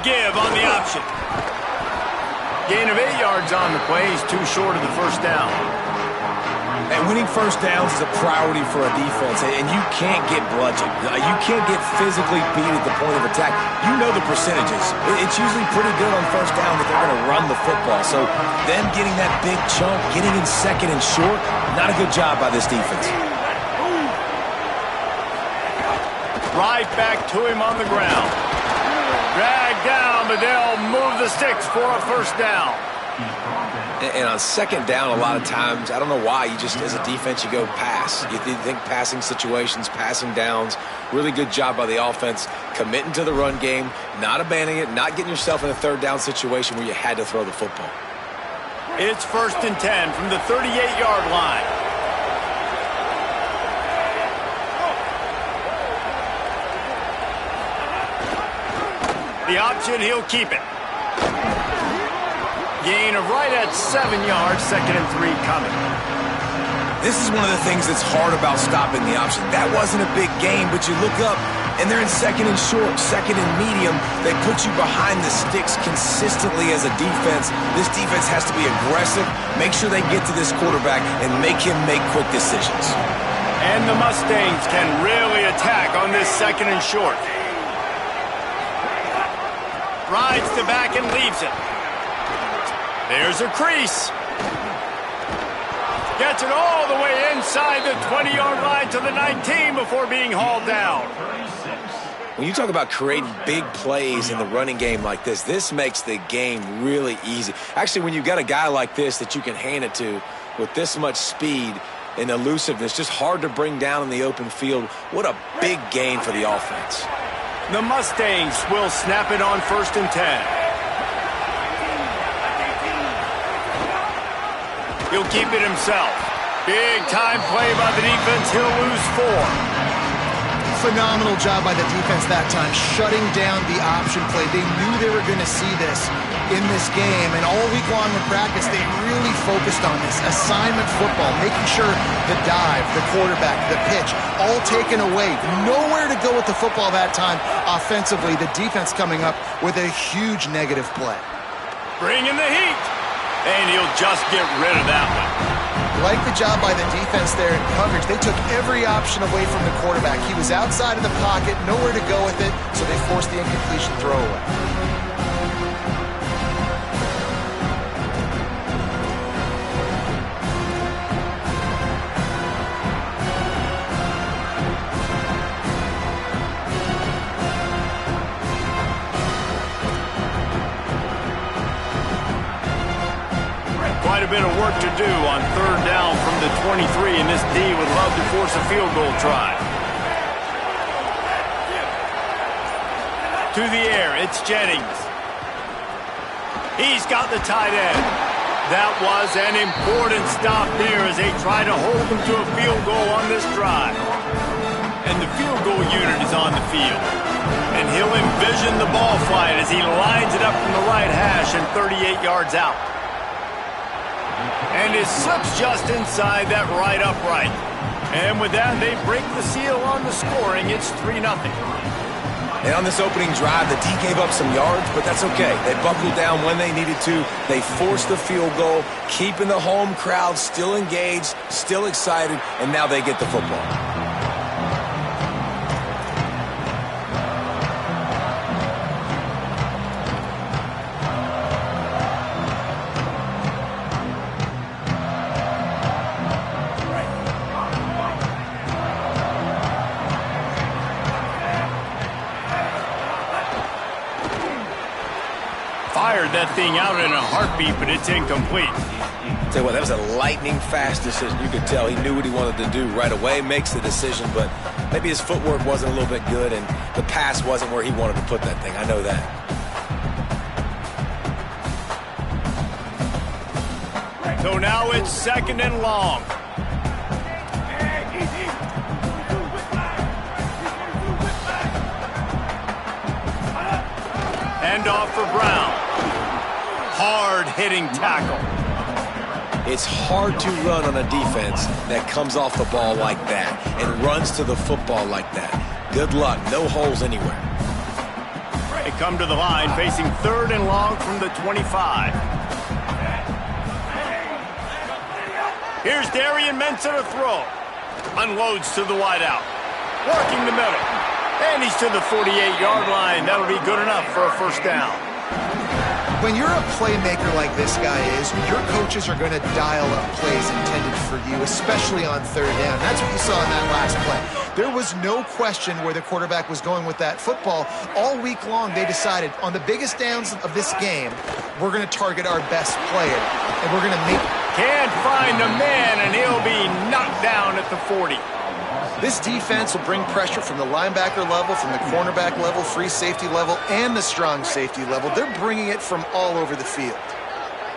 give on the option. Gain of 8 yards on the play. He's too short of the first down. And winning first downs is a priority for a defense, and you can't get bludgeoned. You can't get physically beat at the point of attack. You know the percentages. It's usually pretty good on first down that they're going to run the football. So them getting that big chunk, getting in second and short, not a good job by this defense. Right back to him on the ground. Dragged down, but they'll move the sticks for a first down. And on second down, a lot of times, I don't know why, you just, as a defense, you go pass. You think passing situations, passing downs. Really good job by the offense, committing to the run game, not abandoning it, not getting yourself in a third down situation where you had to throw the football. It's 1st and 10 from the 38-yard line. The option, he'll keep it. Gain of right at 7 yards, 2nd and 3 coming. This is one of the things that's hard about stopping the option. That wasn't a big gain, but you look up, and they're in 2nd and short, 2nd and medium. They put you behind the sticks consistently as a defense. This defense has to be aggressive, make sure they get to this quarterback, and make him make quick decisions. And the Mustangs can really attack on this 2nd and short. Rides the back and leaves it. There's a crease. Gets it all the way inside the 20-yard line to the 19 before being hauled down. When you talk about creating big plays in the running game like this makes the game really easy. Actually, when you've got a guy like this that you can hand it to with this much speed and elusiveness, just hard to bring down in the open field, what a big gain for the offense. The Mustangs will snap it on 1st and 10. He'll keep it himself. Big time play by the defense. He'll lose 4. Phenomenal job by the defense that time, shutting down the option play. They knew they were going to see this in this game, and all week long in practice, they really focused on this. Assignment football, making sure the dive, the quarterback, the pitch, all taken away. Nowhere to go with the football that time offensively. The defense coming up with a huge negative play. Bring in the heat. And he'll just get rid of that one. Like the job by the defense there in coverage. They took every option away from the quarterback. He was outside of the pocket, nowhere to go with it, so they forced the incompletion throwaway. Quite a bit of work to do on 3rd down from the 23, and this D would love to force a field goal try. To the air, it's Jennings. He's got the tight end. That was an important stop here as they try to hold him to a field goal on this drive. And the field goal unit is on the field. And he'll envision the ball flight as he lines it up from the right hash and 38 yards out. And it slips just inside that right upright. And with that, they break the seal on the scoring. It's 3-0. And on this opening drive, the D gave up some yards, but that's okay. They buckled down when they needed to. They forced the field goal, keeping the home crowd still engaged, still excited, and now they get the football. Fired that thing out in a heartbeat, but it's incomplete. Tell you what, that was a lightning-fast decision. You could tell he knew what he wanted to do right away, makes the decision, but maybe his footwork wasn't a little bit good, and the pass wasn't where he wanted to put that thing. I know that. So now it's 2nd and long. Handoff for Brown. Hard-hitting tackle. It's hard to run on a defense that comes off the ball like that and runs to the football like that. Good luck. No holes anywhere. They come to the line facing 3rd and long from the 25. Here's Darian Mensah to throw. Unloads to the wideout. Working the middle. And he's to the 48-yard line. That'll be good enough for a first down. When you're a playmaker like this guy is, your coaches are going to dial up plays intended for you, especially on 3rd down. That's what you saw in that last play. There was no question where the quarterback was going with that football. All week long, they decided on the biggest downs of this game, we're going to target our best player, and we're going to make... Can't find a man, and he'll be knocked down at the 40. This defense will bring pressure from the linebacker level, from the cornerback level, free safety level, and the strong safety level. They're bringing it from all over the field.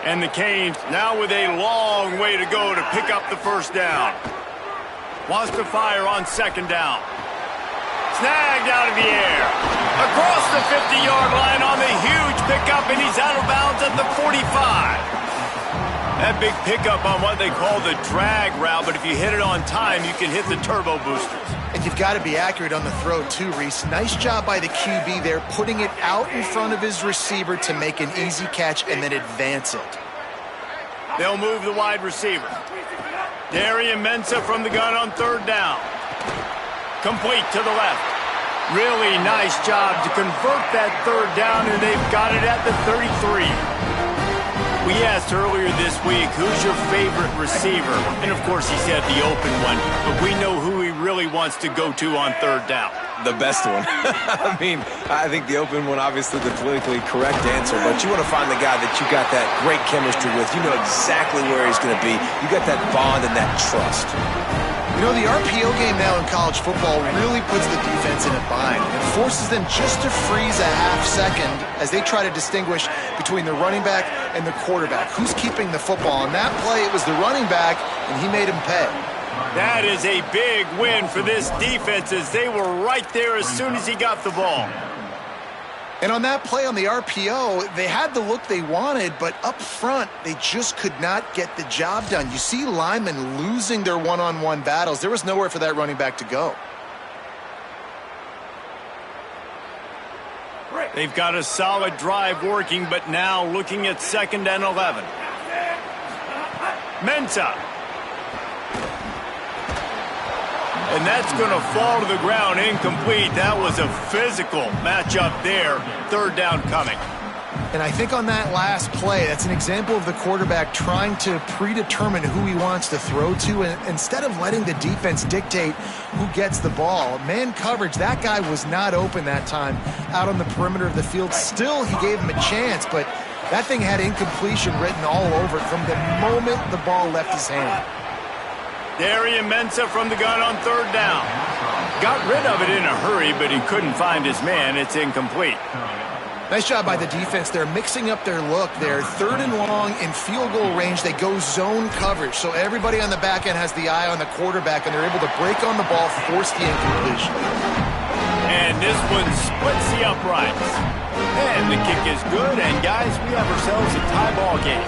And the Canes now with a long way to go to pick up the first down. Wants to fire on 2nd down. Snagged out of the air. Across the 50-yard line on the huge pickup, and he's out of bounds at the 45. That big pickup on what they call the drag route, but if you hit it on time, you can hit the turbo boosters. And you've got to be accurate on the throw too, Reese. Nice job by the QB there, putting it out in front of his receiver to make an easy catch and then advance it. They'll move the wide receiver. Darian Mensah from the gun on 3rd down. Complete to the left. Really nice job to convert that 3rd down, and they've got it at the 33. We asked earlier this week, who's your favorite receiver? And, of course, he said the open one. But we know who he really wants to go to on 3rd down. The best one. I mean, I think the open one, obviously the politically correct answer, but you want to find the guy that you got that great chemistry with. You know exactly where he's going to be. You got that bond and that trust. You know, the RPO game now in college football really puts the defense in a bind. It forces them just to freeze a half second as they try to distinguish between the running back and the quarterback. Who's keeping the football? On that play, it was the running back, and he made him pay. That is a big win for this defense as they were right there as soon as he got the ball. And on that play on the RPO, they had the look they wanted, but up front, they just could not get the job done. You see linemen losing their one-on-one battles. There was nowhere for that running back to go. They've got a solid drive working, but now looking at 2nd and 11. Mensah. And that's going to fall to the ground incomplete. That was a physical matchup there. 3rd down coming. And I think on that last play, that's an example of the quarterback trying to predetermine who he wants to throw to, and instead of letting the defense dictate who gets the ball. Man coverage, that guy was not open that time out on the perimeter of the field. Still, he gave him a chance, but that thing had incompletion written all over it from the moment the ball left his hand. Darian Mensah from the gun on 3rd down. Got rid of it in a hurry, but he couldn't find his man. It's incomplete. Nice job by the defense. They're mixing up their look. They're 3rd and long in field goal range. They go zone coverage. So everybody on the back end has the eye on the quarterback, and they're able to break on the ball, force the incompletion. And this one splits the uprights. And the kick is good. And, guys, we have ourselves a tie ball game.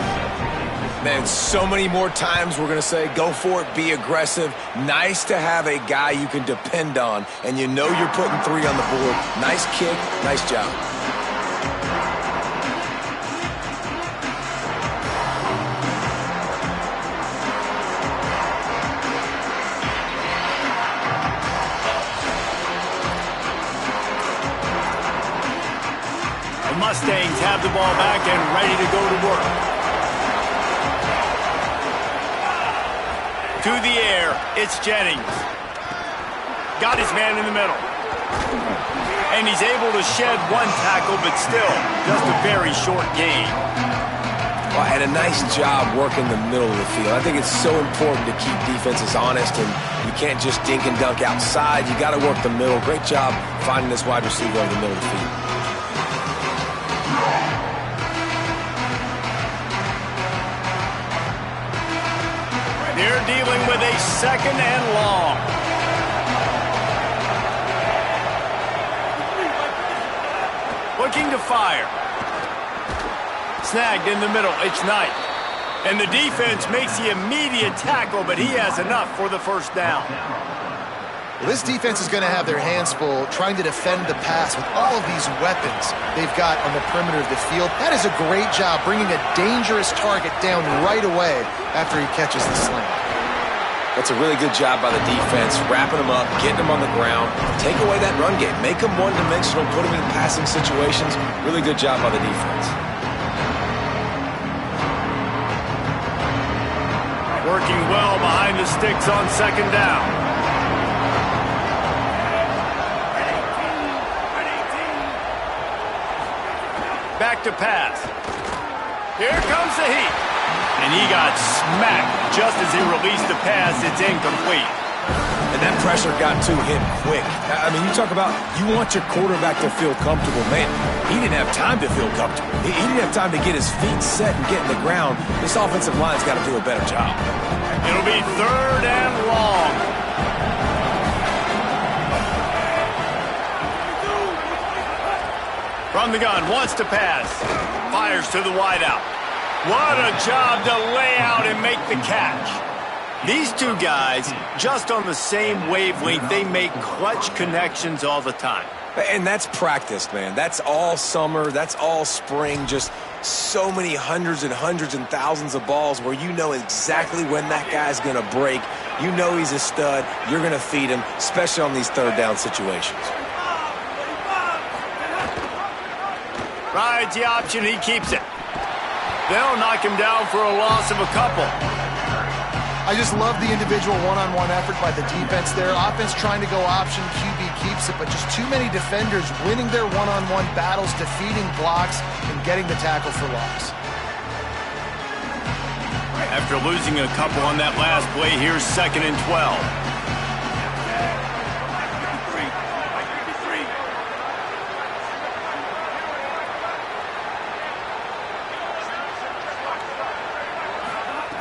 Man, so many more times we're going to say, go for it, be aggressive. Nice to have a guy you can depend on, and you know you're putting 3 on the board. Nice kick, nice job. The Mustangs have the ball back and ready to go to work. To the air, it's Jennings. Got his man in the middle. And he's able to shed 1 tackle, but still, just a very short gain. Well, and a nice job working the middle of the field. I think it's so important to keep defenses honest, and you can't just dink and dunk outside. You got to work the middle. Great job finding this wide receiver over the middle of the field. They're dealing with a 2nd and long. Looking to fire. Snagged in the middle. It's Knight. And the defense makes the immediate tackle, but he has enough for the first down. Well, this defense is going to have their hands full trying to defend the pass with all of these weapons they've got on the perimeter of the field. That is a great job bringing a dangerous target down right away after he catches the slant. That's a really good job by the defense, wrapping them up, getting them on the ground, take away that run game, make them one-dimensional, put them in passing situations. Really good job by the defense. Working well behind the sticks on second down. Back to pass. Here comes the heat. And he got smacked just as he released the pass. It's incomplete. And that pressure got to him quick. I mean, you talk about you want your quarterback to feel comfortable. Man, he didn't have time to feel comfortable. He didn't have time to get his feet set and get in the ground. This offensive line's got to do a better job. It'll be third and long. From the gun, wants to pass. Fires to the wideout. What a job to lay out and make the catch. These two guys, just on the same wavelength, they make clutch connections all the time. And that's practiced, man. That's all summer. That's all spring. Just so many hundreds and thousands of balls where you know exactly when that guy's going to break. You know he's a stud. You're going to feed him, especially on these third down situations. Rides the option, he keeps it. They'll knock him down for a loss of a couple. I just love the individual one-on-one effort by the defense there. Offense trying to go option, QB keeps it, but just too many defenders winning their one-on-one battles, defeating blocks, and getting the tackle for loss. After losing a couple on that last play, here's 2nd and 12.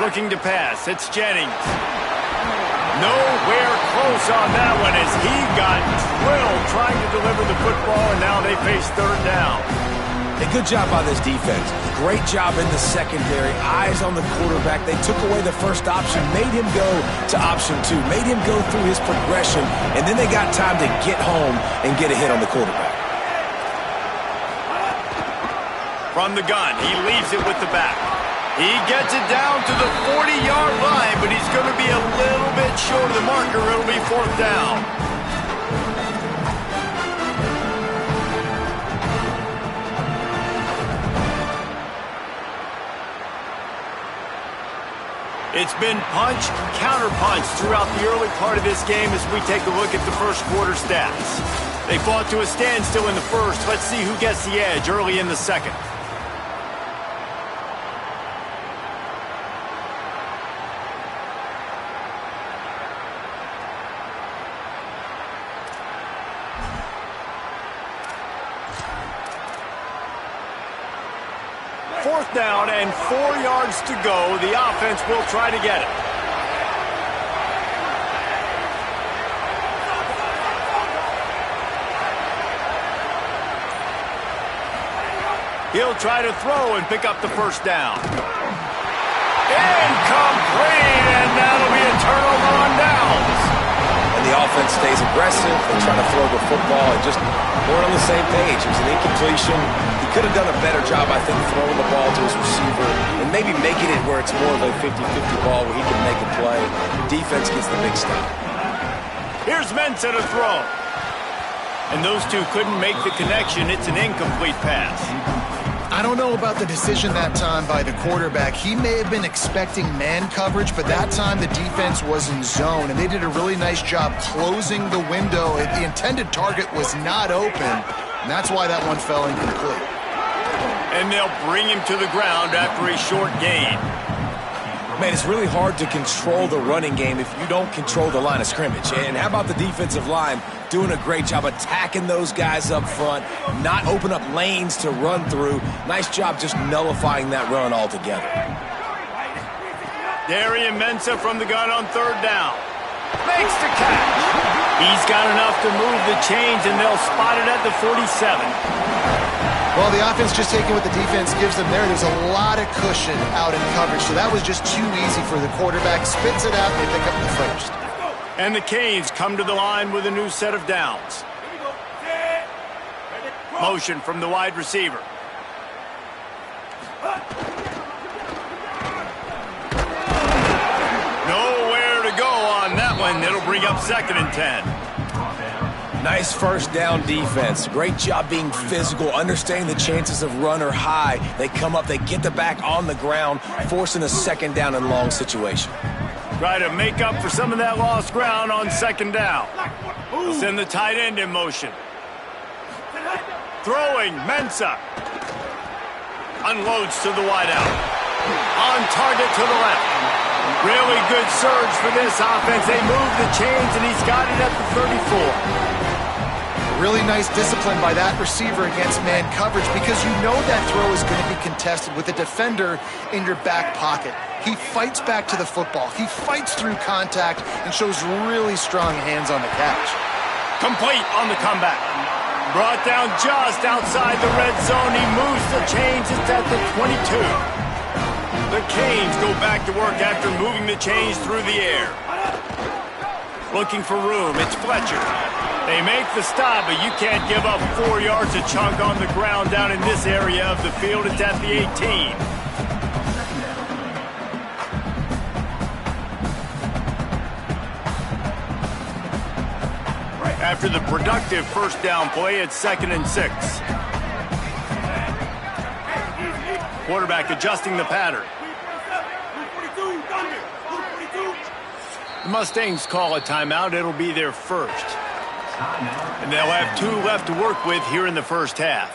Looking to pass. It's Jennings. Nowhere close on that one as he got drilled trying to deliver the football, and now they face third down. A good job by this defense. Great job in the secondary. Eyes on the quarterback. They took away the first option, made him go to option 2, made him go through his progression, and then they got time to get home and get a hit on the quarterback. From the gun, he leaves it with the back. He gets it down to the 40-yard line, but he's going to be a little bit short of the marker. It'll be 4th down. It's been punch, counter-punch throughout the early part of this game as we take a look at the first quarter stats. They fought to a standstill in the first. Let's see who gets the edge early in the second. Fourth down and 4 yards to go. The offense will try to get it. He'll try to throw and pick up the first down. Incomplete, and that'll be a turnover on downs. And the offense stays aggressive. They try to throw the football and just weren't on the same page. It was an incompletion. He could have done a better job, I think, throwing the ball to his receiver and maybe making it where it's more of a 50-50 ball where he can make a play. Defense gets the big stop. Here's Mensah to throw. And those two couldn't make the connection. It's an incomplete pass. I don't know about the decision that time by the quarterback. He may have been expecting man coverage, but that time the defense was in zone, and they did a really nice job closing the window. The intended target was not open, and that's why that one fell incomplete. And they'll bring him to the ground after a short gain. Man, it's really hard to control the running game if you don't control the line of scrimmage. And how about the defensive line doing a great job attacking those guys up front, not open up lanes to run through. Nice job just nullifying that run altogether. Darian Mensah from the gun on third down. Makes the catch. He's got enough to move the chains, and they'll spot it at the 47. Well, the offense just taking what the defense gives them there. There's a lot of cushion out in coverage, so that was just too easy for the quarterback. Spits it out, and they pick up the first. And the Canes come to the line with a new set of downs. Motion from the wide receiver. Nowhere to go on that one. It'll bring up 2nd and 10. Nice first down defense. Great job being physical, understanding the chances of run are high. They come up, they get the back on the ground, forcing a 2nd down and long situation. Try to make up for some of that lost ground on 2nd down. They'll send the tight end in motion. Throwing, Mensah. Unloads to the wideout. On target to the left. Really good surge for this offense. They move the chains, and he's got it at the 34. Really nice discipline by that receiver against man coverage, because you know that throw is going to be contested with a defender in your back pocket. He fights back to the football. He fights through contact and shows really strong hands on the catch. Complete on the comeback. Brought down just outside the red zone. He moves the chains. It's at the 22. The Canes go back to work after moving the chains through the air. Looking for room. It's Fletcher. They make the stop, but you can't give up 4 yards a chunk on the ground down in this area of the field. It's at the 18. After the productive first down play, it's 2nd and 6. Quarterback adjusting the pattern. The Mustangs call a timeout. It'll be their first. And they'll have 2 left to work with here in the first half.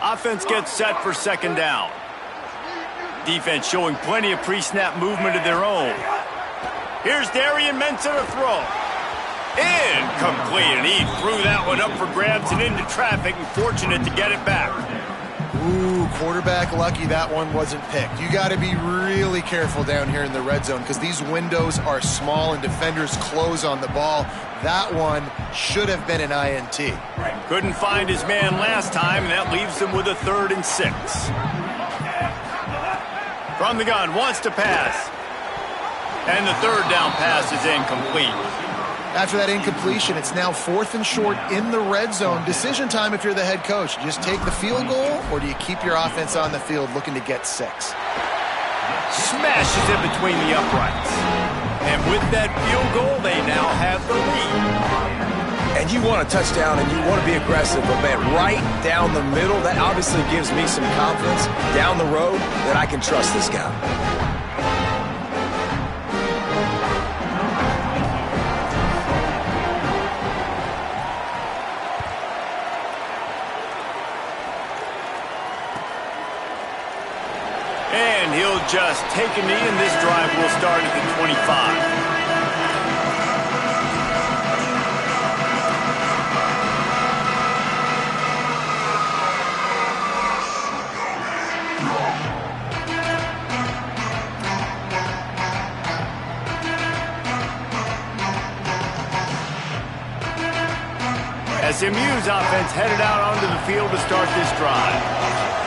Offense gets set for 2nd down. Defense showing plenty of pre-snap movement of their own. Here's Darian Mensah to throw. Incomplete, and he threw that one up for grabs and into traffic, and fortunate to get it back. Ooh, quarterback lucky that one wasn't picked. You got to be really careful down here in the red zone, because these windows are small and defenders close on the ball. That one should have been an INT. Couldn't find his man last time, and that leaves him with a 3rd and 6. From the gun, wants to pass. And the 3rd down pass is incomplete. After that incompletion, it's now 4th and short in the red zone. Decision time if you're the head coach. You just take the field goal, or do you keep your offense on the field looking to get 6? Smashes it between the uprights. And with that field goal, they now have the lead. And you want a touchdown, and you want to be aggressive, but man, right down the middle, that obviously gives me some confidence down the road that I can trust this guy. And he'll just take a knee, and this drive will start at the 25. SMU's offense headed out onto the field to start this drive.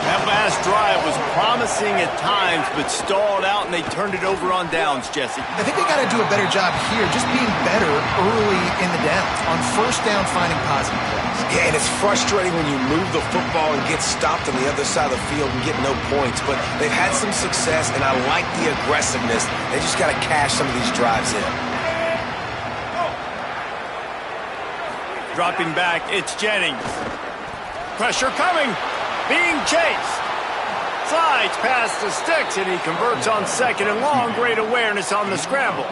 That last drive was promising at times, but stalled out, and they turned it over on downs, Jesse. I think they got to do a better job here, just being better early in the downs. On 1st down, finding positive plays. Yeah, and it's frustrating when you move the football and get stopped on the other side of the field and get no points, but they've had some success, and I like the aggressiveness. They just got to cash some of these drives in. Dropping back, it's Jennings. Pressure coming. Being chased. Slides past the sticks, and he converts on 2nd and long. Great awareness on the scramble.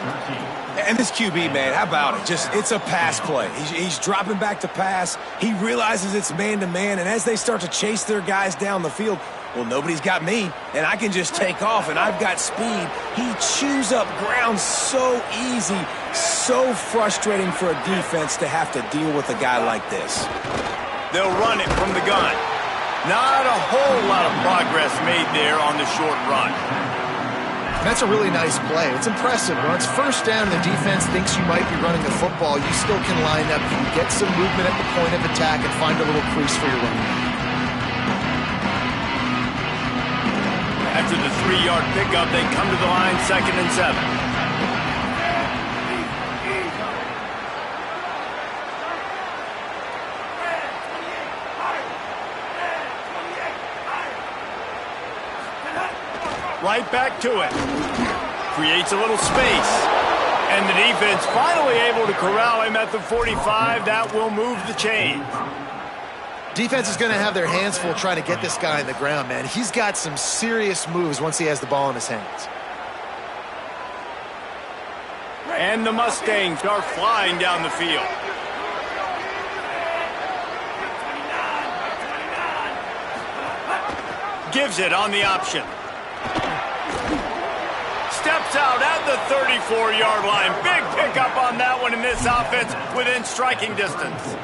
And this QB, man, how about it? It's a pass play. He's dropping back to pass. He realizes it's man-to-man, and as they start to chase their guys down the field, well, nobody's got me, and I can just take off, and I've got speed. He chews up ground so easy, so frustrating for a defense to have to deal with a guy like this. They'll run it from the gun. Not a whole lot of progress made there on the short run. That's a really nice play. It's impressive. When it's 1st down and the defense thinks you might be running the football, you still can line up, you can get some movement at the point of attack and find a little crease for your running back. After the 3 34-yard pickup. They come to the line 2nd and 7. Right back to it. Creates a little space. And the defense finally able to corral him at the 45. That will move the chain. Defense is going to have their hands full trying to get this guy on the ground, man. He's got some serious moves once he has the ball in his hands. And the Mustangs are flying down the field. Gives it on the option. Steps out at the 34-yard line. Big pickup on that one in this offense within striking distance.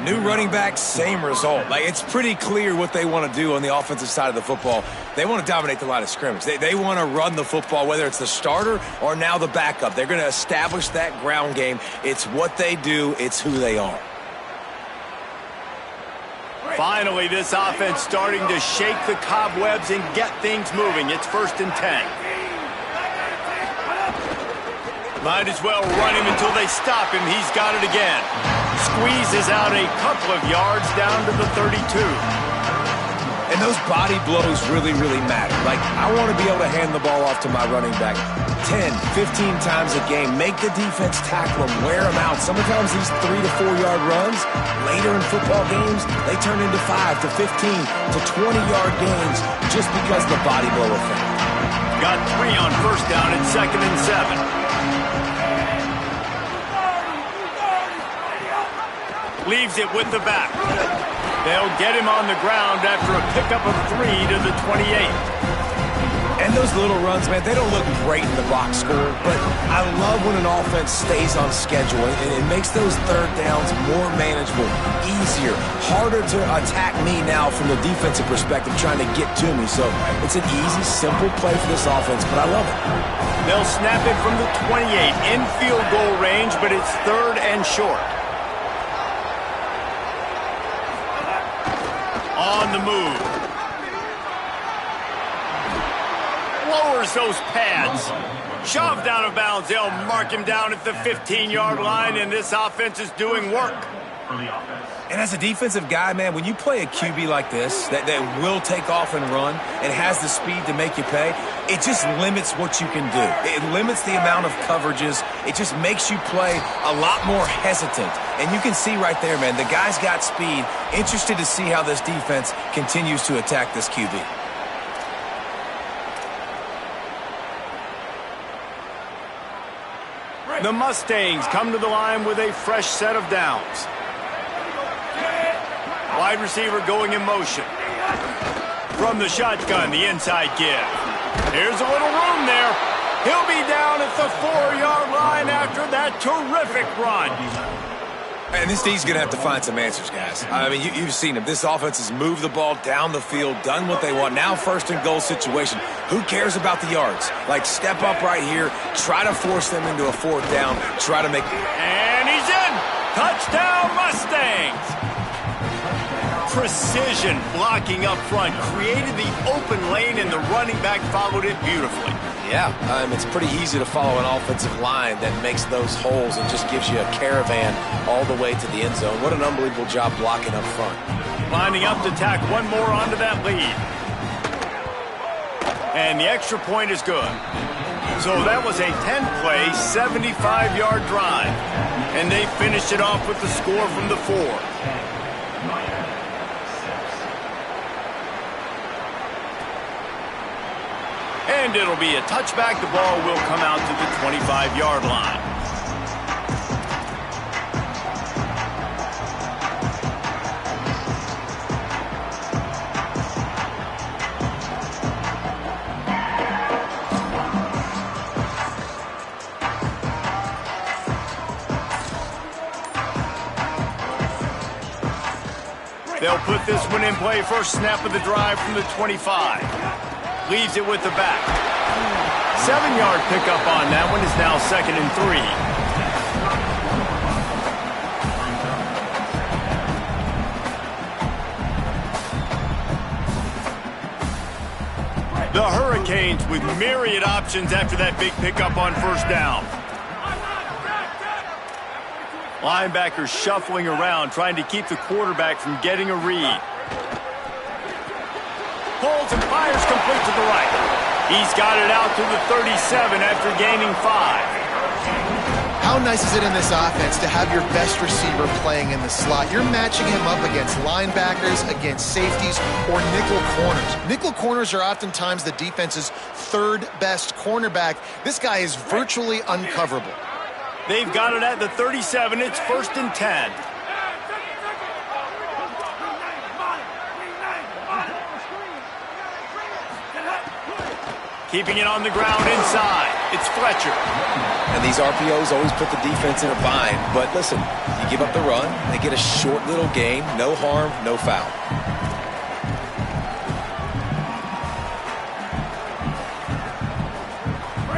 New running back, same result. Like, it's pretty clear what they want to do on the offensive side of the football. They want to dominate the line of scrimmage. They want to run the football, whether it's the starter or now the backup. They're going to establish that ground game. It's what they do. It's who they are. Finally, this offense starting to shake the cobwebs and get things moving. It's 1st and 10. Might as well run him until they stop him. He's got it again. Squeezes out a couple of yards down to the 32. And those body blows really, really matter. Like, I want to be able to hand the ball off to my running back 10, 15 times a game. Make the defense tackle him, wear him out. Sometimes these 3 to 4 yard runs, later in football games, they turn into 5 to 15 to 20-yard gains just because of the body blow effect. Got 3 on 1st down and 2nd and 7. Leaves it with the back. They'll get him on the ground after a pickup of 3 to the 28. And those little runs, man, they don't look great in the box score, but I love when an offense stays on schedule, and it makes those 3rd downs more manageable, easier, harder to attack me now from the defensive perspective trying to get to me. So it's an easy, simple play for this offense, but I love it. They'll snap it from the 28 in field goal range, but it's 3rd and short. On the move. Lowers those pads. Shoved out of bounds. They'll mark him down at the 15-yard line, and this offense is doing work. And as a defensive guy, man, when you play a QB like this that will take off and run and has the speed to make you pay, it just limits what you can do. It limits the amount of coverages. It just makes you play a lot more hesitant. And you can see right there, man, the guy's got speed. Interested to see how this defense continues to attack this QB. The Mustangs come to the line with a fresh set of downs. Wide receiver going in motion. From the shotgun, the inside give. Here's a little room there. He'll be down at the 4-yard line after that terrific run. And this D's going to have to find some answers, guys. I mean, you've seen them. This offense has moved the ball down the field, done what they want. Now 1st and goal situation. Who cares about the yards? Like, step up right here, try to force them into a 4th down, try to make... And he's in! Touchdown, Mustangs! Precision blocking up front, created the open lane, and the running back followed it beautifully. Yeah, it's pretty easy to follow an offensive line that makes those holes and just gives you a caravan all the way to the end zone. What an unbelievable job blocking up front. Lining up to tack one more onto that lead. And the extra point is good. So that was a 10-play, 75-yard drive. And they finished it off with the score from the 4. And it'll be a touchback. The ball will come out to the 25-yard line. They'll put this one in play. First snap of the drive from the 25. Leaves it with the back. 7-yard pickup on that one is now 2nd and 3. The Hurricanes with myriad options after that big pickup on first down. Linebackers shuffling around, trying to keep the quarterback from getting a read. Pulls and fires complete to the right. He's got it out to the 37 after gaining 5. How nice is it in this offense to have your best receiver playing in the slot? You're matching him up against linebackers, against safeties, or nickel corners. Nickel corners are oftentimes the defense's third best cornerback. This guy is virtually uncoverable. They've got it at the 37. It's 1st and 10. Keeping it on the ground inside. It's Fletcher. And these RPOs always put the defense in a bind. But listen, you give up the run, they get a short little gain. No harm, no foul.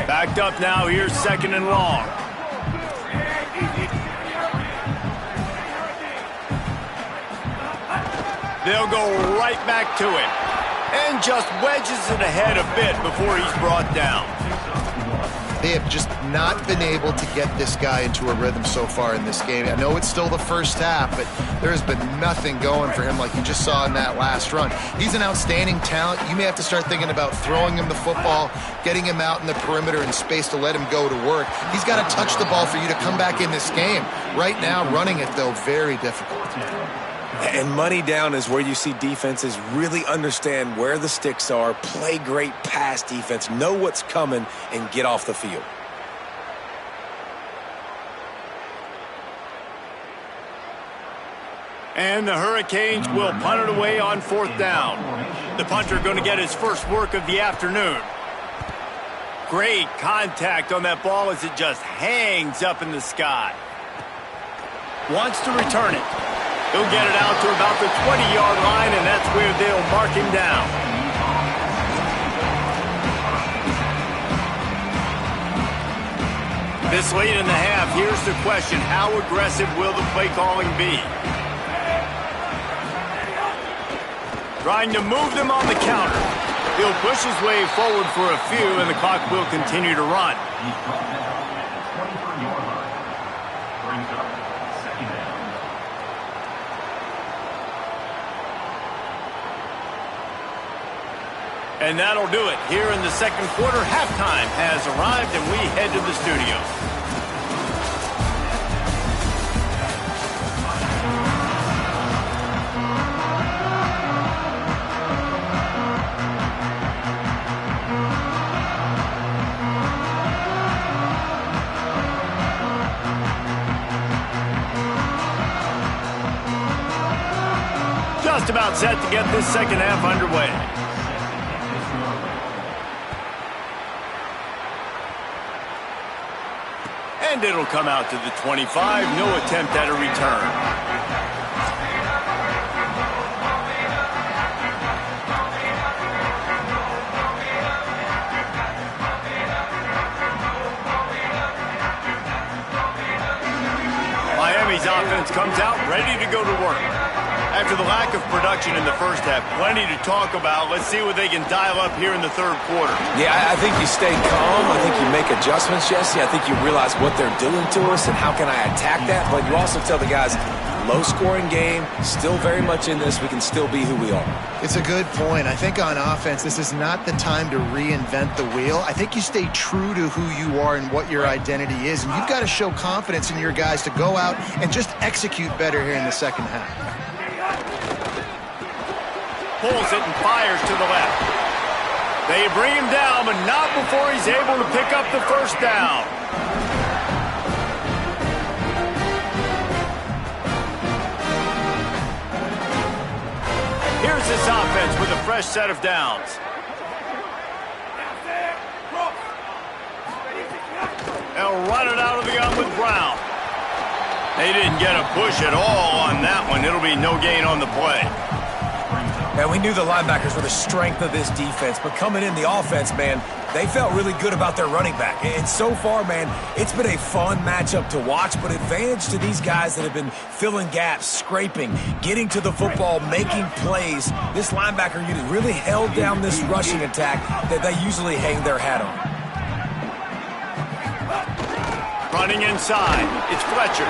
Backed up now. Here's 2nd and long. They'll go right back to him. And just wedges it ahead a bit before he's brought down. They have just not been able to get this guy into a rhythm so far in this game. I know it's still the first half, but there has been nothing going for him like you just saw in that last run. He's an outstanding talent. You may have to start thinking about throwing him the football, getting him out in the perimeter in space to let him go to work. He's got to touch the ball for you to come back in this game. Right now, running it, though, very difficult. And money down is where you see defenses really understand where the sticks are, play great pass defense, know what's coming, and get off the field. And the Hurricanes will punt it away on 4th down. The punter going to get his first work of the afternoon. Great contact on that ball as it just hangs up in the sky. Wants to return it. He'll get it out to about the 20-yard line, and that's where they'll mark him down. This late in the half, here's the question. How aggressive will the play calling be? Trying to move them on the counter. He'll push his way forward for a few, and the clock will continue to run. And that'll do it. Here in the 2nd quarter, halftime has arrived, and we head to the studio. Just about set to get this 2nd half underway. And it'll come out to the 25. No attempt at a return. Miami's offense comes out ready to go to work. After the lack of production in the first half, plenty to talk about. Let's see what they can dial up here in the 3rd quarter. Yeah, I think you stay calm. I think you make adjustments, Jesse. I think you realize what they're doing to us and how can I attack that. But you also tell the guys, low-scoring game, still very much in this. We can still be who we are. It's a good point. I think on offense, this is not the time to reinvent the wheel. I think you stay true to who you are and what your identity is. And you've got to show confidence in your guys to go out and just execute better here in the 2nd half. Pulls it and fires to the left. They bring him down, but not before he's able to pick up the 1st down. Here's this offense with a fresh set of downs. They'll run it out of the gun with Brown. They didn't get a push at all on that one. It'll be no gain on the play. And we knew the linebackers were the strength of this defense, but coming in the offense, man, they felt really good about their running back. And so far, man, it's been a fun matchup to watch, but advantage to these guys that have been filling gaps, scraping, getting to the football, making plays. This linebacker unit really held down this rushing attack that they usually hang their hat on. Running inside, it's Fletcher.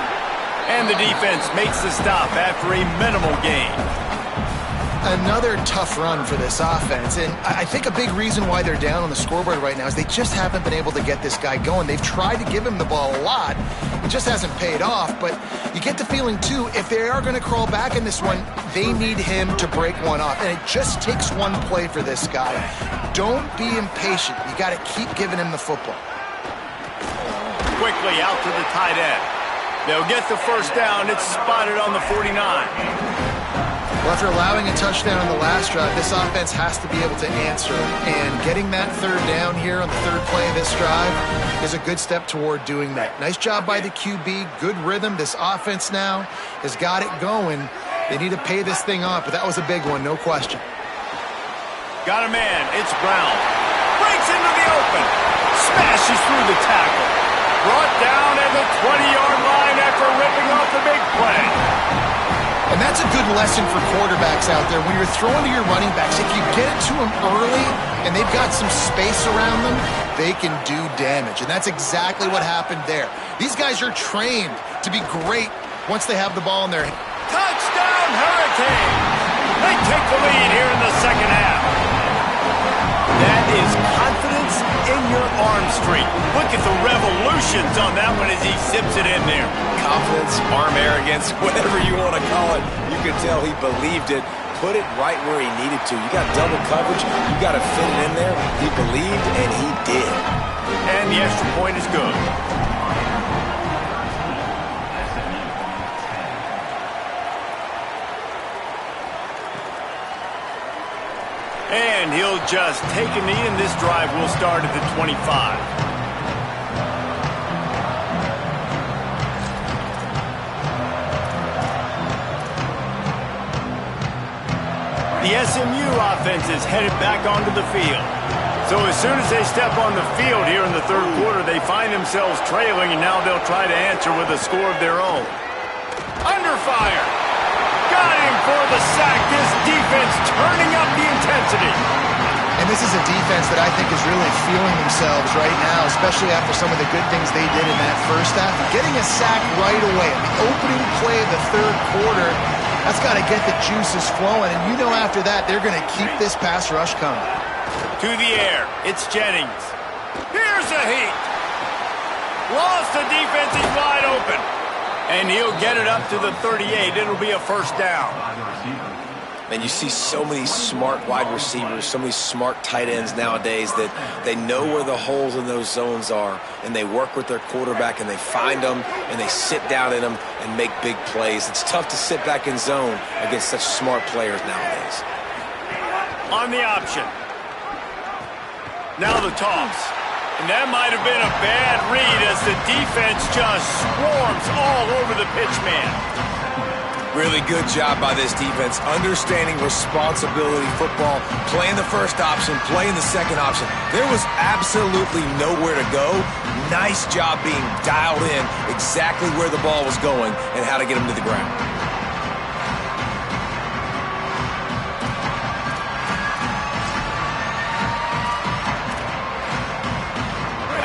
And the defense makes the stop after a minimal gain. Another tough run for this offense, and I think a big reason why they're down on the scoreboard right now is they just haven't been able to get this guy going. They've tried to give him the ball a lot. It just hasn't paid off, but you get the feeling, too, if they are going to crawl back in this one, they need him to break one off, and it just takes one play for this guy. Don't be impatient. You got to keep giving him the football. Quickly out to the tight end. They'll get the first down. It's spotted on the 49. Well, after allowing a touchdown in the last drive, this offense has to be able to answer. And getting that third down here on the third play of this drive is a good step toward doing that. Nice job by the QB. Good rhythm. This offense now has got it going. They need to pay this thing off, but that was a big one, no question. Got a man. It's Brown. Breaks into the open. Smashes through the tackle. Brought down at the 20-yard line after ripping off the big play. And that's a good lesson for quarterbacks out there. When you're throwing to your running backs, if you get it to them early and they've got some space around them, they can do damage. And that's exactly what happened there. These guys are trained to be great once they have the ball in their hand. Touchdown, Hurricane! They take the lead here in the second half. That is confidence in your arm strength. Look at the revolutions on that one as he zips it in there. Confidence, arm arrogance, whatever you want to call it. You could tell he believed it. Put it right where he needed to. You got double coverage. You got to fit it in there. He believed, and he did. And the extra point is good. And he'll just take a knee, and this drive will start at the 25. The SMU offense is headed back onto the field. So as soon as they step on the field here in the third quarter, they find themselves trailing, and now they'll try to answer with a score of their own. Under fire. Got him for the sack. This defense turning up the intensity. And this is a defense that I think is really feeling themselves right now, especially after some of the good things they did in that first half. Getting a sack right away, the opening play of the third quarter, that's got to get the juices flowing. And you know after that, they're going to keep this pass rush coming. To the air, it's Jennings. Here's a heat. Lost the defense, he's wide open. And he'll get it up to the 38. It'll be a first down. And you see so many smart wide receivers, so many smart tight ends nowadays that they know where the holes in those zones are, and they work with their quarterback, and they find them, and they sit down in them and make big plays. It's tough to sit back in zone against such smart players nowadays. On the option. Now the toss. And that might have been a bad read as the defense just swarms all over the pitch man. Really good job by this defense, understanding responsibility football, playing the first option, playing the second option. There was absolutely nowhere to go. Nice job being dialed in exactly where the ball was going and how to get him to the ground.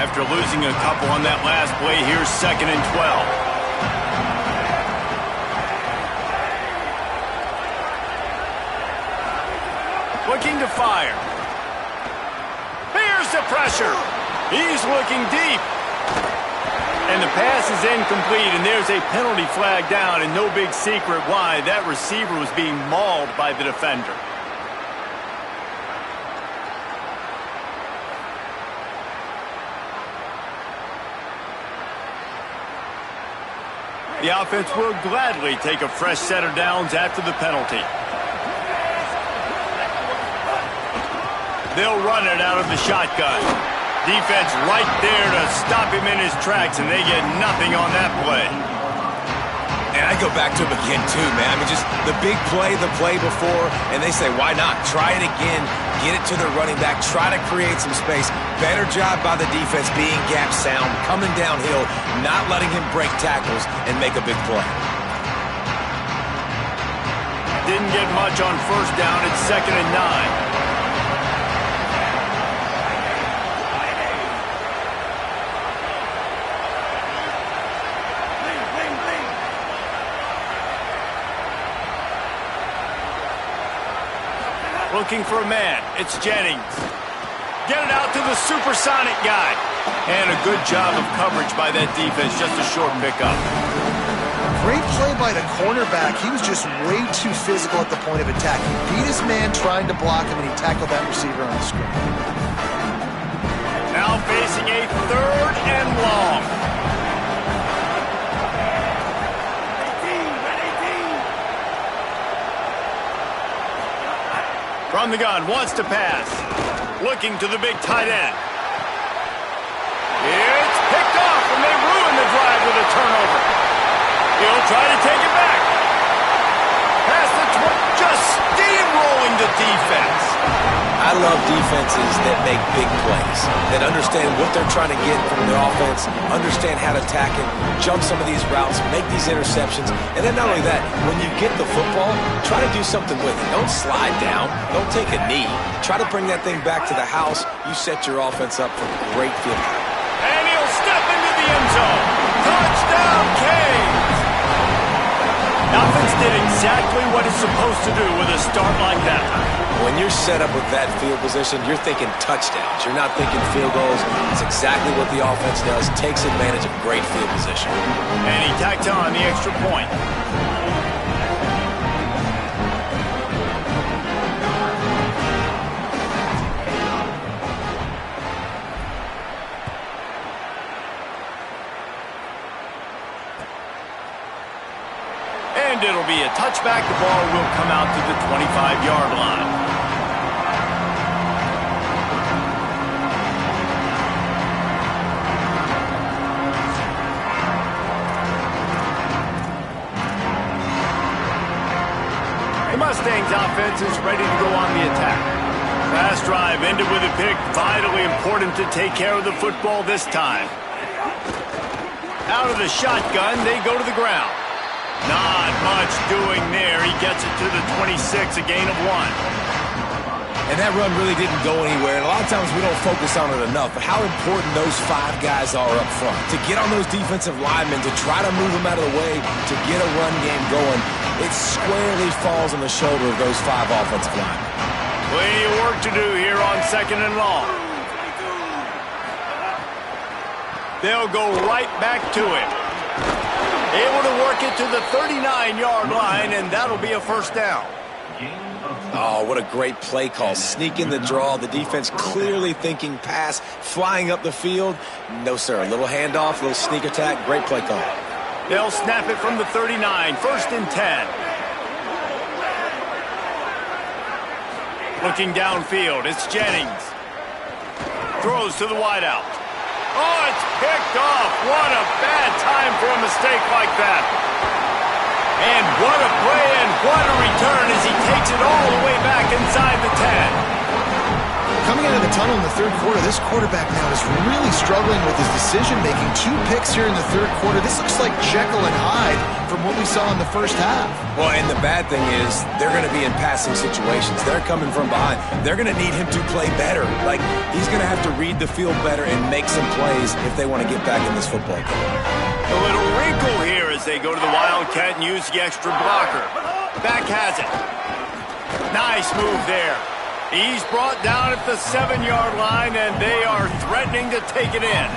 After losing a couple on that last play, here's 2nd and 12. Looking to fire. Here's the pressure. He's looking deep. And the pass is incomplete, and there's a penalty flag down, and no big secret why. That receiver was being mauled by the defender. The offense will gladly take a fresh set of downs after the penalty. They'll run it out of the shotgun. Defense right there to stop him in his tracks, and they get nothing on that play. And I go back to him again, too, man. I mean, just the big play, the play before, and they say, why not? Try it again, get it to the running back, try to create some space. Better job by the defense being gap sound, coming downhill, not letting him break tackles and make a big play. Didn't get much on first down. It's 2nd and 9. Looking for a man. It's Jennings. Get it out to the supersonic guy. And a good job of coverage by that defense. Just a short pickup. Great play by the cornerback. He was just way too physical at the point of attack. He beat his man trying to block him, and he tackled that receiver on the screen. Now facing a 3rd and long. From the gun, wants to pass. Looking to the big tight end. It's picked off, and they ruin the drive with a turnover. He'll try to take it back. Past the 20, just steamrolling the defense. I love defenses that make big plays, that understand what they're trying to get from the offense, understand how to attack it, jump some of these routes, make these interceptions, and then not only that, when you get the football, try to do something with it. Don't slide down. Don't take a knee. Try to bring that thing back to the house. You set your offense up for a great field. And he'll step into the end zone. Touchdown, Canes! Offense did exactly what it's supposed to do with a start like that. When you're set up with that field position, you're thinking touchdowns. You're not thinking field goals. It's exactly what the offense does. Takes advantage of great field position. And he tacked on the extra point. And it'll be a touchback. The ball will come out to the 25-yard line. The Mustangs offense is ready to go on the attack. Last drive ended with a pick. Vitally important to take care of the football this time. Out of the shotgun, they go to the ground. Not much doing there. He gets it to the 26, a gain of 1. And that run really didn't go anywhere. And a lot of times we don't focus on it enough, but how important those 5 guys are up front. To get on those defensive linemen, to try to move them out of the way, to get a run game going, it squarely falls on the shoulder of those 5 offensive linemen. Plenty of work to do here on 2nd and long. They'll go right back to it. Able to work it to the 39-yard line, and that'll be a first down. Oh, what a great play call. Sneaking the draw. The defense clearly thinking pass, flying up the field. No, sir. A little handoff, a little sneak attack. Great play call. They'll snap it from the 39, 1st and 10. Looking downfield, it's Jennings. Throws to the wideout. Oh, it's picked off. What a bad time for a mistake like that. And what a play and what a return as he takes it all the way back inside the 10. Coming out of the tunnel in the 3rd quarter, this quarterback now is really struggling with his decision-making. 2 picks here in the 3rd quarter. This looks like Jekyll and Hyde from what we saw in the first half. Well, and the bad thing is they're going to be in passing situations. They're coming from behind. They're going to need him to play better. Like, he's going to have to read the field better and make some plays if they want to get back in this football game. A little wrinkle here as they go to the Wildcat and use the extra blocker. Back has it. Nice move there. He's brought down at the 7-yard line, and they are threatening to take it in.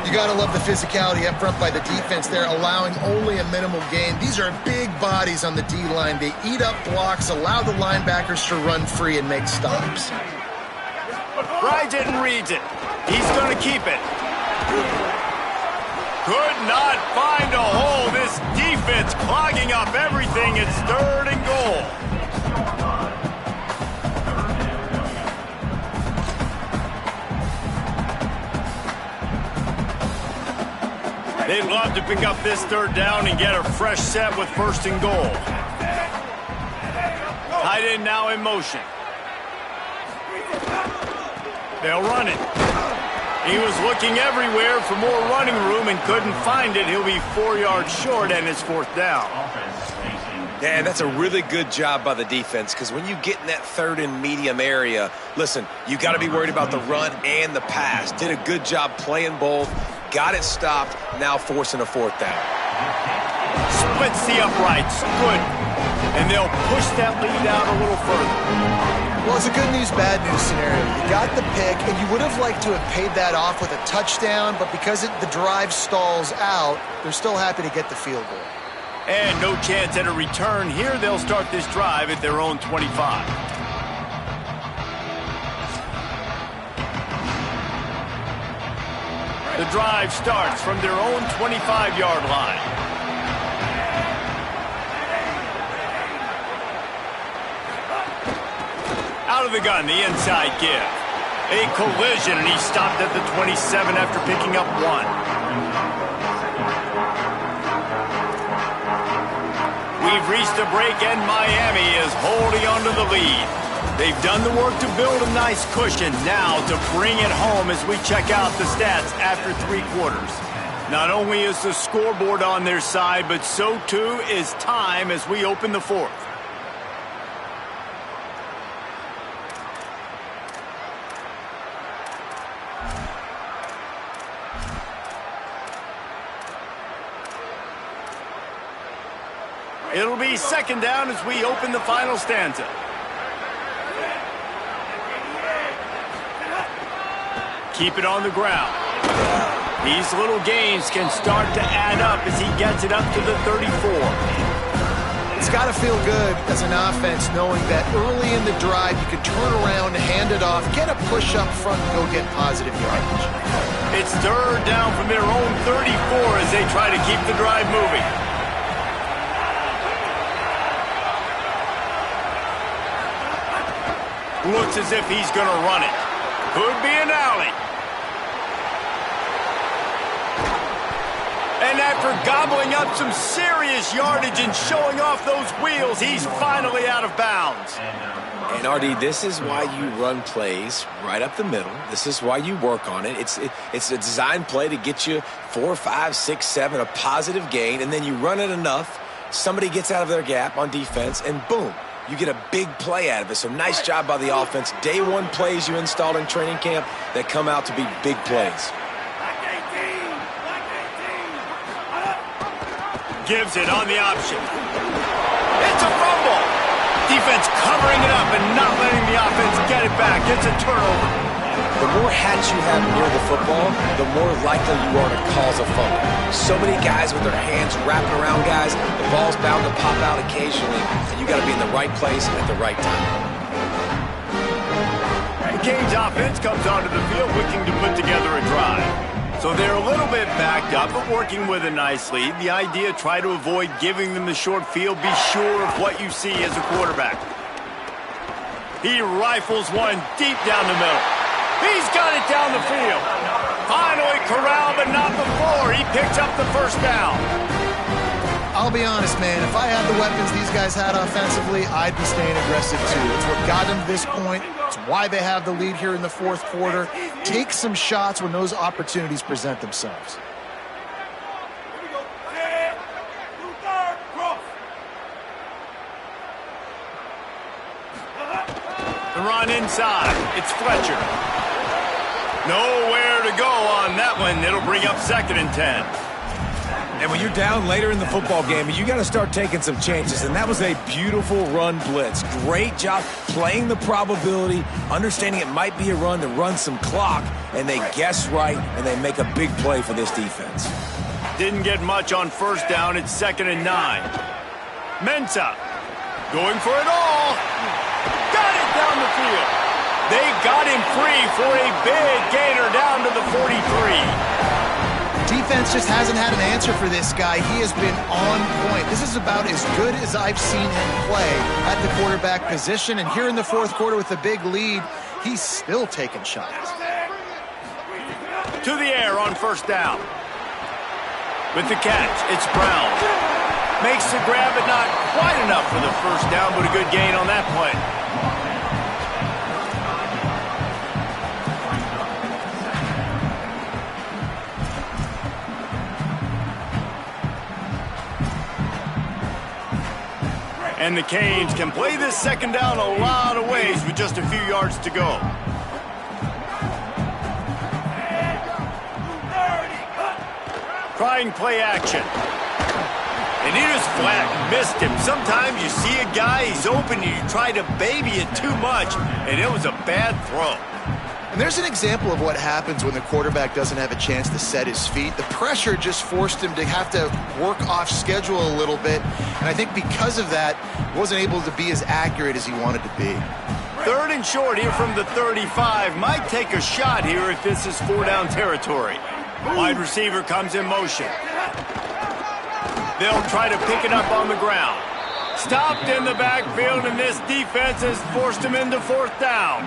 You got to love the physicality up front by the defense there, allowing only a minimal gain. These are big bodies on the D-line. They eat up blocks, allow the linebackers to run free and make stops. Rides it and reads it. He's going to keep it. Could not find a hole. This defense clogging up everything. It's 3rd and goal. They'd love to pick up this third down and get a fresh set with 1st and goal. Tight end now in motion. They'll run it. He was looking everywhere for more running room and couldn't find it. He'll be 4 yards short, and it's 4th down. Yeah, that's a really good job by the defense, because when you get in that 3rd and medium area, listen, you got to be worried about the run and the pass. Did a good job playing both, got it stopped, now forcing a 4th down. Splits the uprights, good. And they'll push that lead out a little further. Well, it's a good news, bad news scenario. You got the pick, and you would have liked to have paid that off with a touchdown, but because the drive stalls out, they're still happy to get the field goal. And no chance at a return here. They'll start this drive at their own 25. The drive starts from their own 25-yard line. Out of the gun, the inside give. A collision, and he stopped at the 27 after picking up 1. We've reached a break, and Miami is holding on to the lead. They've done the work to build a nice cushion. Now to bring it home as we check out the stats after 3 quarters. Not only is the scoreboard on their side, but so too is time as we open the 4th. It'll be 2nd down as we open the final stanza. Keep it on the ground. These little gains can start to add up as he gets it up to the 34. It's got to feel good as an offense knowing that early in the drive you can turn around, hand it off, get a push up front, and go get positive yardage. It's 3rd down from their own 34 as they try to keep the drive moving. Looks as if he's going to run it. Could be an alley. And after gobbling up some serious yardage and showing off those wheels, he's finally out of bounds. And, RD, this is why you run plays right up the middle. This is why you work on it. It's a design play to get you 4, 5, 6, 7, a positive gain, and then you run it enough, somebody gets out of their gap on defense, and boom. You get a big play out of it. So nice job by the offense. Day 1 plays you installed in training camp that come out to be big plays. Gives it on the option. It's a fumble. Defense covering it up and not letting the offense get it back. It's a turnover. The more hats you have near the football, the more likely you are to cause a fumble. So many guys with their hands wrapping around guys, the ball's bound to pop out occasionally, and you got to be in the right place at the right time. The Canes offense comes onto the field looking to put together a drive. So they're a little bit backed up, but working with a nice lead. The idea, try to avoid giving them the short field. Be sure of what you see as a quarterback. He rifles one deep down the middle. He's got it down the field. Finally corralled, but not before. He picks up the 1st down. I'll be honest, man. If I had the weapons these guys had offensively, I'd be staying aggressive too. It's what got them to this point. It's why they have the lead here in the 4th quarter. Take some shots when those opportunities present themselves. The run inside. It's Fletcher. Nowhere to go on that one. It'll bring up 2nd and 10. And when you're down later in the football game, you got to start taking some chances. And that was a beautiful run blitz. Great job playing the probability, understanding it might be a run to run some clock, and they guess right, and they make a big play for this defense. Didn't get much on 1st down. It's 2nd and 9. Mensah going for it all. Got it down the field. They got him free for a big gainer down to the 43. Defense just hasn't had an answer for this guy. He has been on point. This is about as good as I've seen him play at the quarterback position. And here in the 4th quarter with a big lead, he's still taking shots. To the air on 1st down. With the catch, it's Brown. Makes the grab, but not quite enough for the first down, but a good gain on that play. And the Canes can play this second down a lot of ways with just a few yards to go. Trying play action. And he just flat missed him. Sometimes you see a guy, he's open, and you try to baby it too much, and it was a bad throw. And there's an example of what happens when the quarterback doesn't have a chance to set his feet. The pressure just forced him to have to work off schedule a little bit, and I think because of that, wasn't able to be as accurate as he wanted to be. 3rd and short here from the 35. Might take a shot here if this is 4-down territory. Wide receiver comes in motion. They'll try to pick it up on the ground. Stopped in the backfield, and this defense has forced him into 4th down.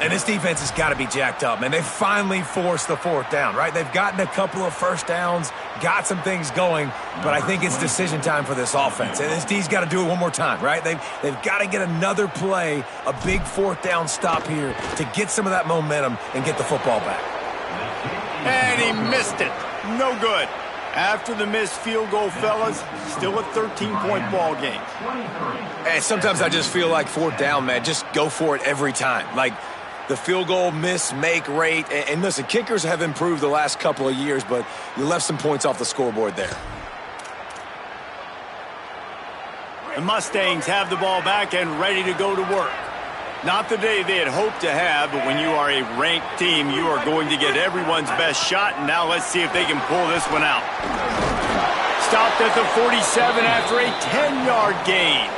And this defense has got to be jacked up, man. They finally forced the 4th down, right? They've gotten a couple of first downs, got some things going, but I think it's decision time for this offense. And this D's got to do it one more time, right? They've got to get another play, a big 4th down stop here to get some of that momentum and get the football back. And he missed it. No good. After the missed field goal, fellas, still a 13-point ball game. And sometimes I just feel like 4th down, man, just go for it every time. Like the field goal miss, make rate. And listen, kickers have improved the last couple of years, but you left some points off the scoreboard there. The Mustangs have the ball back and ready to go to work. Not the day they had hoped to have, but when you are a ranked team, you are going to get everyone's best shot, and now let's see if they can pull this one out. Stopped at the 47 after a 10-yard gain.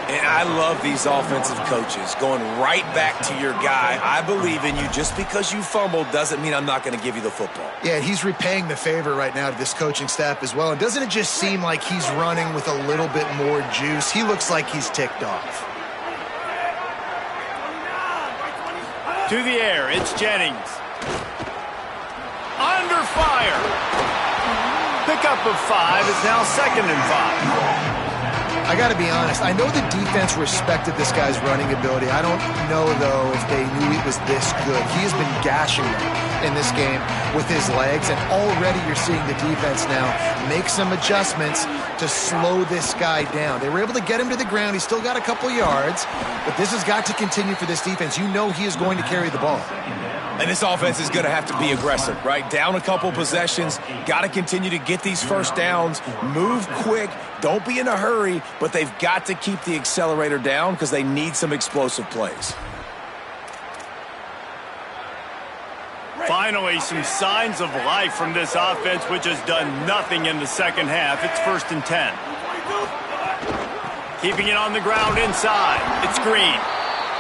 And I love these offensive coaches going right back to your guy. I believe in you. Just because you fumbled doesn't mean I'm not going to give you the football. Yeah, he's repaying the favor right now to this coaching staff as well. And doesn't it just seem like he's running with a little bit more juice? He looks like he's ticked off. To the air, it's Jennings. Under fire. Pickup of 5 is now 2nd and 5. I got to be honest, I know the defense respected this guy's running ability. I don't know, though, if they knew he was this good. He has been gashing them in this game with his legs, and already you're seeing the defense now make some adjustments to slow this guy down. They were able to get him to the ground. He's still got a couple yards, but this has got to continue for this defense. You know he is going to carry the ball. And this offense is going to have to be aggressive, right? Down a couple possessions, got to continue to get these first downs, move quick, don't be in a hurry, but they've got to keep the accelerator down because they need some explosive plays. Finally, some signs of life from this offense, which has done nothing in the second half. It's 1st and 10. Keeping it on the ground inside. It's Green.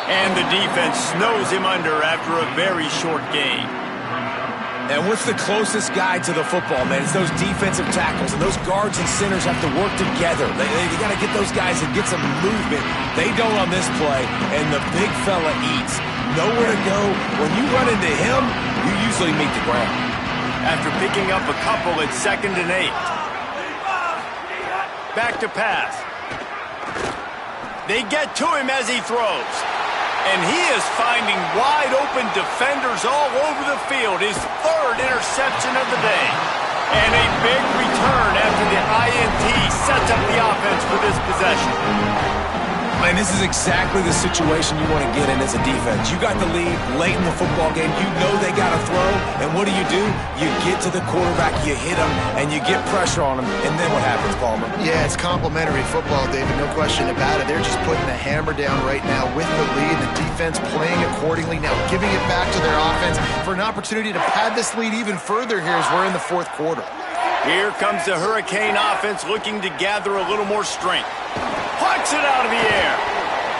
And the defense snows him under after a very short gain. And what's the closest guy to the football, man? It's those defensive tackles, and those guards and centers have to work together. They got to get those guys and get some movement. They don't on this play, and the big fella eats. Nowhere to go. When you run into him, you usually meet the ground. After picking up a couple, it's 2nd and 8. Back to pass. They get to him as he throws. And he is finding wide-open defenders all over the field. His 3rd interception of the day. And a big return after the INT sets up the offense for this possession. Man, this is exactly the situation you want to get in as a defense. You got the lead late in the football game. You know they got to throw. And what do? You get to the quarterback, you hit him, and you get pressure on him. And then what happens, Palmer? Yeah, it's complimentary football, David. No question about it. They're just putting the hammer down right now with the lead. The defense playing accordingly. Now giving it back to their offense for an opportunity to pad this lead even further here as we're in the 4th quarter. Here comes the Hurricane offense looking to gather a little more strength. Plucks it out of the air.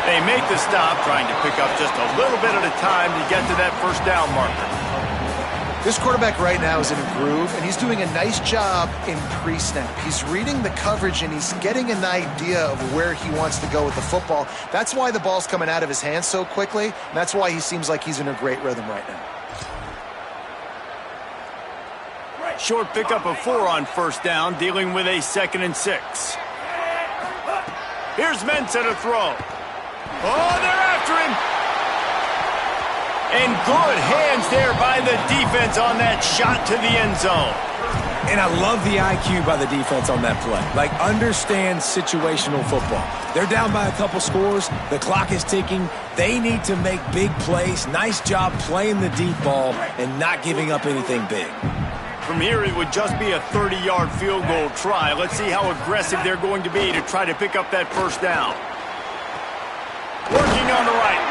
They make the stop, trying to pick up just a little bit at a time to get to that first down marker. This quarterback right now is in a groove, and he's doing a nice job in pre-snap. He's reading the coverage, and he's getting an idea of where he wants to go with the football. That's why the ball's coming out of his hands so quickly, and that's why he seems like he's in a great rhythm right now. Short pickup of 4 on first down, dealing with a 2nd and 6. Here's Mensah to throw. Oh, they're after him. And good hands there by the defense on that shot to the end zone. And I love the IQ by the defense on that play. Like, understand situational football. They're down by a couple scores. The clock is ticking. They need to make big plays. Nice job playing the deep ball and not giving up anything big. From here, it would just be a 30-yard field goal try. Let's see how aggressive they're going to be to try to pick up that first down. Working on the right.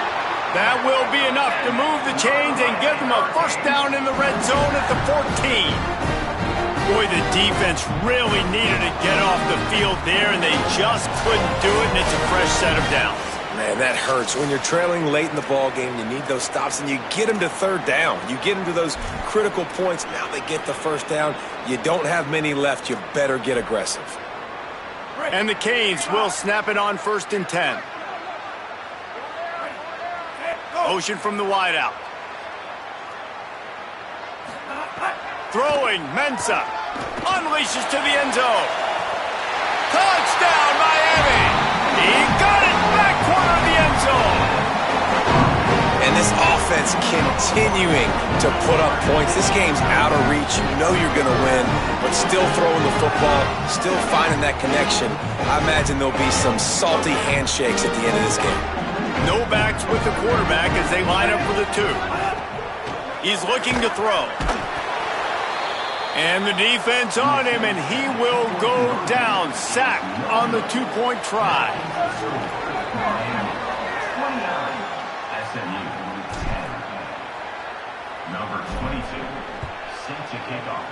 That will be enough to move the chains and give them a first down in the red zone at the 14. Boy, the defense really needed to get off the field there, and they just couldn't do it, and it's a fresh set of downs. Man, that hurts. When you're trailing late in the ball game, you need those stops, and you get them to third down. You get them to those critical points. Now they get the first down. You don't have many left. You better get aggressive. And the Canes will snap it on 1st and 10. Motion from the wideout. Throwing, Mensah. Unleashes to the end zone. Touchdown, Miami! He got it back corner of the end zone. And this offense continuing to put up points. This game's out of reach. You know you're going to win, but still throwing the football, still finding that connection. I imagine there'll be some salty handshakes at the end of this game. No backs with the quarterback as they line up for the 2. He's looking to throw. And the defense on him, and he will go down. Sacked on the 2-point try. Number 22, set to kick off.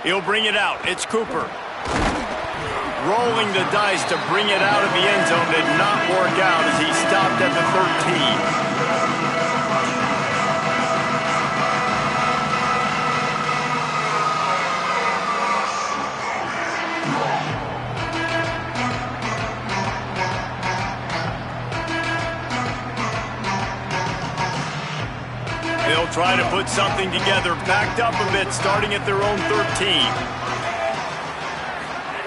He'll bring it out. It's Cooper. Rolling the dice to bring it out of the end zone did not work out as he stopped at the 13. They'll try to put something together, backed up a bit, starting at their own 13.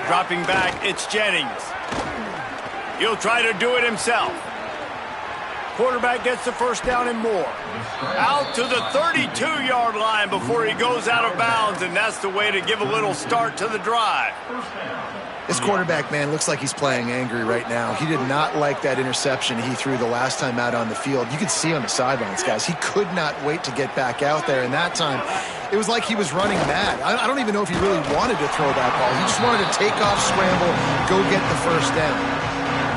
Dropping back, it's Jennings. He'll try to do it himself. Quarterback gets the first down and more. Out to the 32-yard line before he goes out of bounds, and that's the way to give a little start to the drive. This quarterback, man, looks like he's playing angry right now. He did not like that interception he threw the last time out on the field. You could see on the sidelines, guys. He could not wait to get back out there, and that time it was like he was running mad. I don't even know if he really wanted to throw that ball. He just wanted to take off, scramble, go get the first down.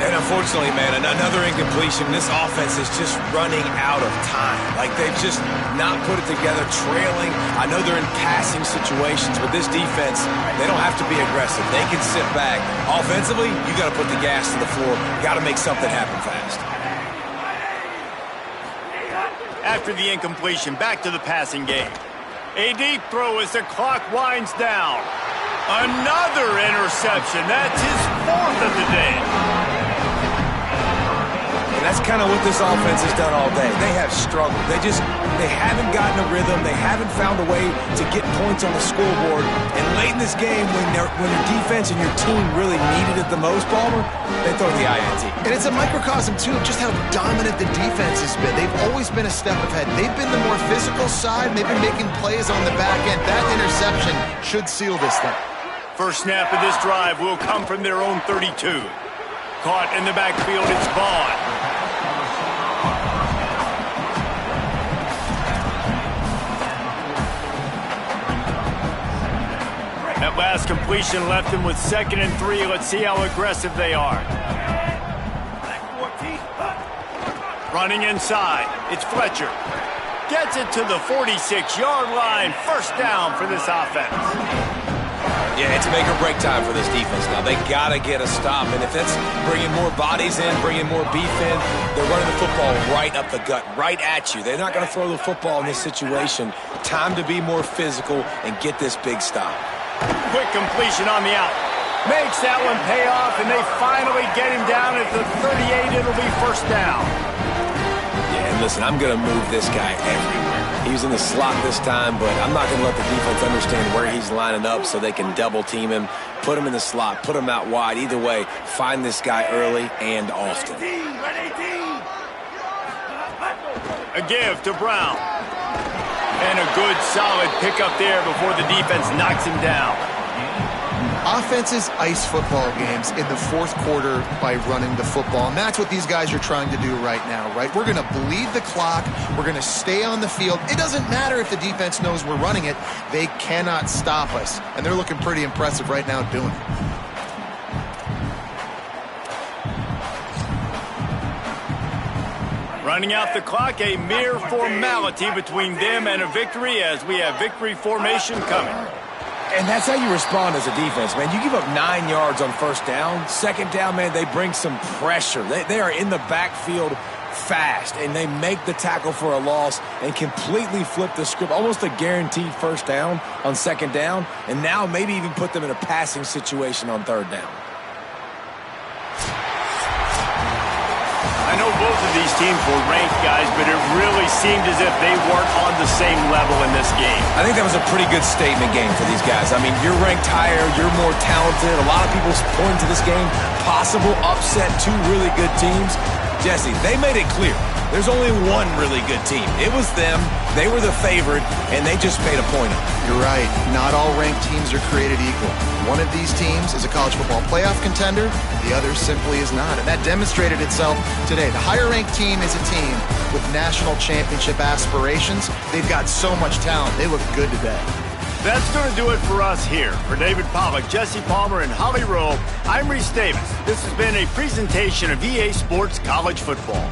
And unfortunately, man, another incompletion. This offense is just running out of time. Like, they've just not put it together, trailing. I know they're in passing situations, but this defense, they don't have to be aggressive. They can sit back. Offensively, you got to put the gas to the floor. Got to make something happen fast. After the incompletion, back to the passing game. A deep throw as the clock winds down. Another interception. That's his 4th of the day. That's kind of what this offense has done all day. They have struggled. They haven't gotten a rhythm. They haven't found a way to get points on the scoreboard. And late in this game, when your defense and your team really needed it the most, Palmer, they throw the INT. And it's a microcosm, too, of just how dominant the defense has been. They've always been a step ahead. They've been the more physical side, and they've been making plays on the back end. That interception should seal this thing. First snap of this drive will come from their own 32. Caught in the backfield, it's Vaughn. That last completion left them with 2nd and 3. Let's see how aggressive they are. Running inside, it's Fletcher. Gets it to the 46-yard line. First down for this offense. Yeah, it's make or break time for this defense now. They got to get a stop, and if that's bringing more bodies in, bringing more beef in, they're running the football right up the gut, right at you. They're not going to throw the football in this situation. Time to be more physical and get this big stop. Quick completion on the out. Makes that one pay off, and they finally get him down at the 38. It'll be first down. Yeah, and listen, I'm going to move this guy everywhere. He was in the slot this time, but I'm not going to let the defense understand where he's lining up so they can double team him, put him in the slot, put him out wide. Either way, find this guy early and often. A give to Brown. And a good, solid pickup there before the defense knocks him down. Offenses ice football games in the fourth quarter by running the football, and that's what these guys are trying to do right now, right? We're going to bleed the clock. We're going to stay on the field. It doesn't matter if the defense knows we're running it. They cannot stop us, and they're looking pretty impressive right now doing it. Running out the clock, a mere formality between them and a victory as we have victory formation coming. And that's how you respond as a defense, man. You give up 9 yards on first down. Second down, man, they bring some pressure. They are in the backfield fast, and they make the tackle for a loss and completely flip the script. Almost a guaranteed first down on second down, and now maybe even put them in a passing situation on third down. I know both of these teams were ranked, guys, but it really seemed as if they weren't on the same level in this game. I think that was a pretty good statement game for these guys. I mean, you're ranked higher, you're more talented. A lot of people point to this game, possible upset, two really good teams. Jesse, they made it clear. There's only one really good team. It was them. They were the favorite, and they just made a point of it. You're right. Not all ranked teams are created equal. One of these teams is a college football playoff contender. The other simply is not. And that demonstrated itself today. The higher-ranked team is a team with national championship aspirations. They've got so much talent. They look good today. That's going to do it for us here. For David Pollock, Jesse Palmer, and Holly Rowe, I'm Reese Davis. This has been a presentation of EA Sports College Football.